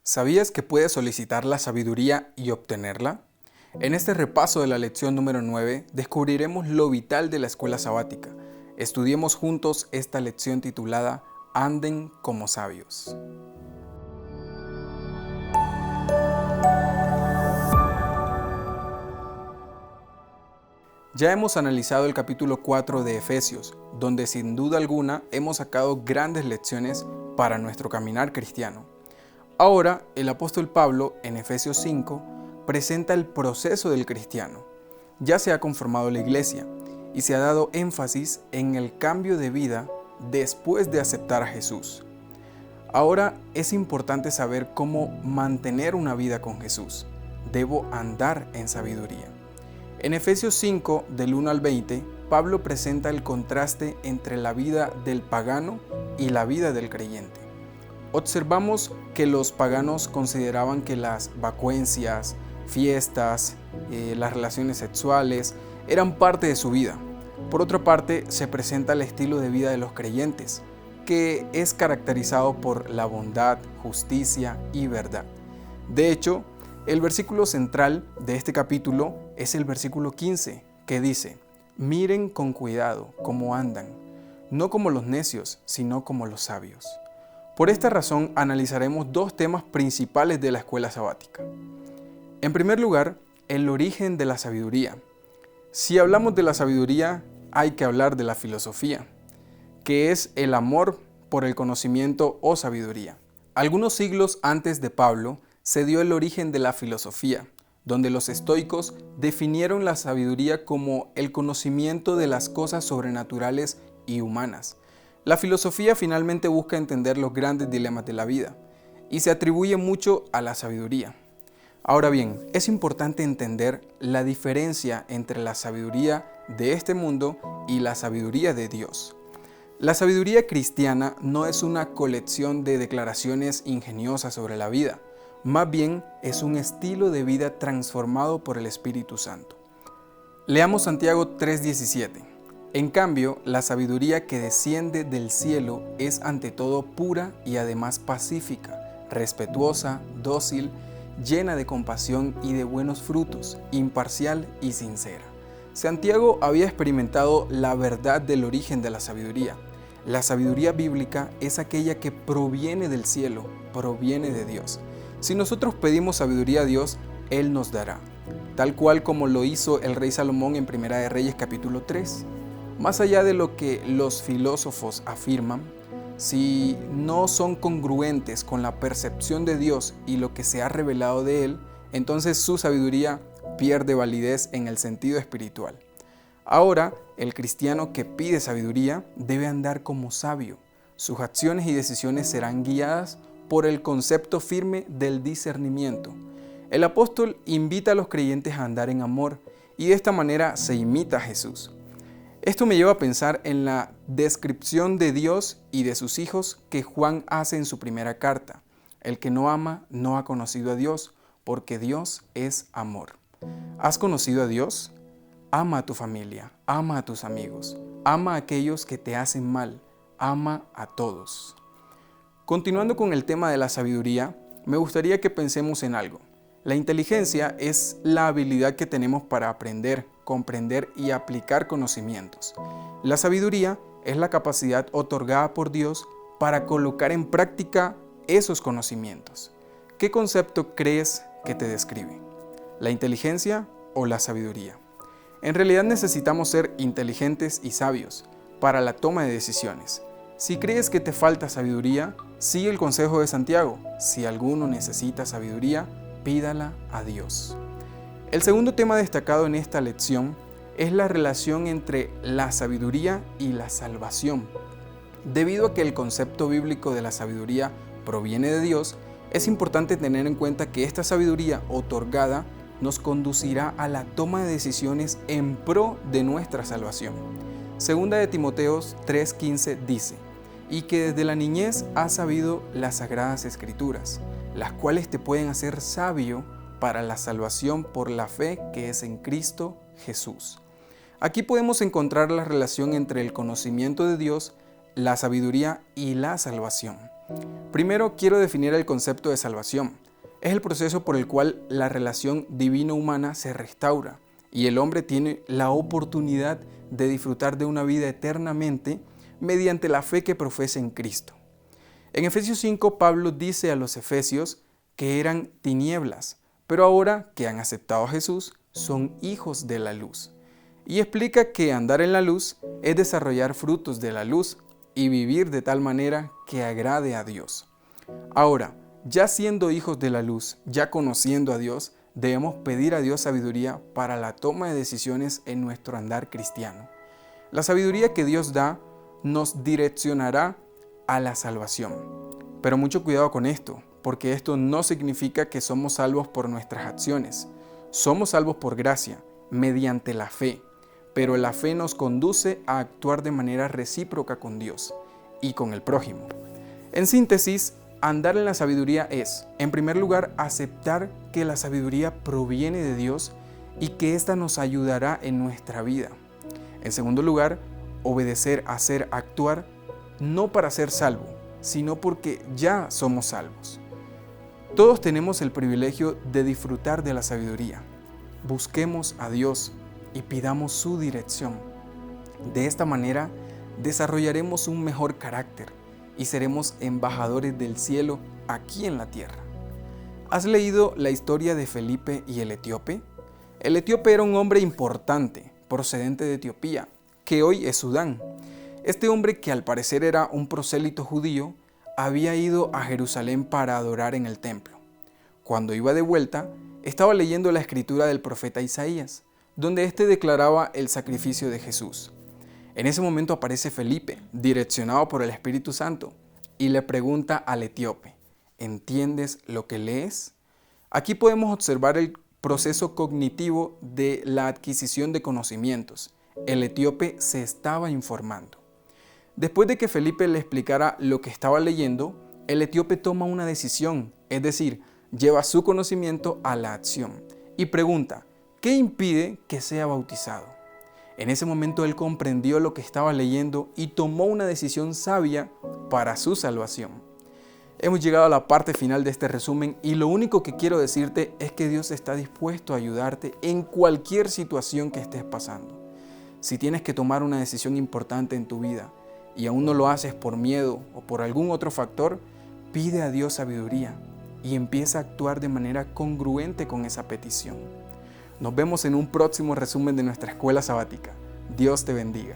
¿Sabías que puedes solicitar la sabiduría y obtenerla? En este repaso de la lección número 9 descubriremos lo vital de la escuela sabática. Estudiemos juntos esta lección titulada Anden como sabios. Ya hemos analizado el capítulo 4 de Efesios, donde sin duda alguna hemos sacado grandes lecciones para nuestro caminar cristiano. Ahora, el apóstol Pablo, en Efesios 5, presenta el proceso del cristiano. Ya se ha conformado la iglesia y se ha dado énfasis en el cambio de vida después de aceptar a Jesús. Ahora es importante saber cómo mantener una vida con Jesús. Debo andar en sabiduría. En Efesios 5, del 1 al 20, Pablo presenta el contraste entre la vida del pagano y la vida del creyente. Observamos que los paganos consideraban que las vacuencias, fiestas, las relaciones sexuales eran parte de su vida. Por otra parte, se presenta el estilo de vida de los creyentes, que es caracterizado por la bondad, justicia y verdad. De hecho, el versículo central de este capítulo es el versículo 15, que dice: miren con cuidado cómo andan, no como los necios, sino como los sabios. Por esta razón analizaremos dos temas principales de la escuela sabática. En primer lugar, el origen de la sabiduría. Si hablamos de la sabiduría, hay que hablar de la filosofía, que es el amor por el conocimiento o sabiduría. Algunos siglos antes de Pablo se dio el origen de la filosofía, donde los estoicos definieron la sabiduría como el conocimiento de las cosas sobrenaturales y humanas. La filosofía finalmente busca entender los grandes dilemas de la vida y se atribuye mucho a la sabiduría. Ahora bien, es importante entender la diferencia entre la sabiduría de este mundo y la sabiduría de Dios. La sabiduría cristiana no es una colección de declaraciones ingeniosas sobre la vida, más bien es un estilo de vida transformado por el Espíritu Santo. Leamos Santiago 3:17. En cambio, la sabiduría que desciende del cielo es ante todo pura y además pacífica, respetuosa, dócil, llena de compasión y de buenos frutos, imparcial y sincera. Santiago había experimentado la verdad del origen de la sabiduría. La sabiduría bíblica es aquella que proviene del cielo, proviene de Dios. Si nosotros pedimos sabiduría a Dios, Él nos dará, tal cual como lo hizo el rey Salomón en Primera de Reyes capítulo 3. Más allá de lo que los filósofos afirman, si no son congruentes con la percepción de Dios y lo que se ha revelado de Él, entonces su sabiduría pierde validez en el sentido espiritual. Ahora, el cristiano que pide sabiduría debe andar como sabio. Sus acciones y decisiones serán guiadas por el concepto firme del discernimiento. El apóstol invita a los creyentes a andar en amor y de esta manera se imita a Jesús. Esto me lleva a pensar en la descripción de Dios y de sus hijos que Juan hace en su primera carta. El que no ama no ha conocido a Dios, porque Dios es amor. ¿Has conocido a Dios? Ama a tu familia, ama a tus amigos, ama a aquellos que te hacen mal, ama a todos. Continuando con el tema de la sabiduría, me gustaría que pensemos en algo. La inteligencia es la habilidad que tenemos para aprender, comprender y aplicar conocimientos. La sabiduría es la capacidad otorgada por Dios para colocar en práctica esos conocimientos. ¿Qué concepto crees que te describe? ¿La inteligencia o la sabiduría? En realidad necesitamos ser inteligentes y sabios para la toma de decisiones. Si crees que te falta sabiduría, sigue el consejo de Santiago. Si alguno necesita sabiduría, pídala a Dios. El segundo tema destacado en esta lección es la relación entre la sabiduría y la salvación. Debido a que el concepto bíblico de la sabiduría proviene de Dios, es importante tener en cuenta que esta sabiduría otorgada nos conducirá a la toma de decisiones en pro de nuestra salvación. Segunda de Timoteo 3:15 dice: y que desde la niñez has sabido las sagradas escrituras, las cuales te pueden hacer sabio para la salvación por la fe que es en Cristo Jesús. Aquí podemos encontrar la relación entre el conocimiento de Dios, la sabiduría y la salvación. Primero quiero definir el concepto de salvación. Es el proceso por el cual la relación divino-humana se restaura y el hombre tiene la oportunidad de disfrutar de una vida eternamente mediante la fe que profesa en Cristo. En Efesios 5, Pablo dice a los efesios que eran tinieblas, pero ahora que han aceptado a Jesús, son hijos de la luz. Y explica que andar en la luz es desarrollar frutos de la luz y vivir de tal manera que agrade a Dios. Ahora, ya siendo hijos de la luz, ya conociendo a Dios, debemos pedir a Dios sabiduría para la toma de decisiones en nuestro andar cristiano. La sabiduría que Dios da nos direccionará a la salvación. Pero mucho cuidado con esto, porque esto no significa que somos salvos por nuestras acciones. Somos salvos por gracia, mediante la fe, pero la fe nos conduce a actuar de manera recíproca con Dios y con el prójimo. En síntesis, andar en la sabiduría es, en primer lugar, aceptar que la sabiduría proviene de Dios y que ésta nos ayudará en nuestra vida. En segundo lugar, obedecer, hacer, actuar, no para ser salvo, sino porque ya somos salvos. Todos tenemos el privilegio de disfrutar de la sabiduría. Busquemos a Dios y pidamos su dirección. De esta manera, desarrollaremos un mejor carácter y seremos embajadores del cielo aquí en la tierra. ¿Has leído la historia de Felipe y el etíope? El etíope era un hombre importante, procedente de Etiopía, que hoy es Sudán. Este hombre, que al parecer era un prosélito judío, había ido a Jerusalén para adorar en el templo. Cuando iba de vuelta, estaba leyendo la escritura del profeta Isaías, donde éste declaraba el sacrificio de Jesús. En ese momento aparece Felipe, direccionado por el Espíritu Santo, y le pregunta al etíope, ¿entiendes lo que lees? Aquí podemos observar el proceso cognitivo de la adquisición de conocimientos. El etíope se estaba informando. Después de que Felipe le explicara lo que estaba leyendo, el etíope toma una decisión, es decir, lleva su conocimiento a la acción y pregunta, ¿qué impide que sea bautizado? En ese momento él comprendió lo que estaba leyendo y tomó una decisión sabia para su salvación. Hemos llegado a la parte final de este resumen y lo único que quiero decirte es que Dios está dispuesto a ayudarte en cualquier situación que estés pasando. Si tienes que tomar una decisión importante en tu vida y aún no lo haces por miedo o por algún otro factor, pide a Dios sabiduría y empieza a actuar de manera congruente con esa petición. Nos vemos en un próximo resumen de nuestra escuela sabática. Dios te bendiga.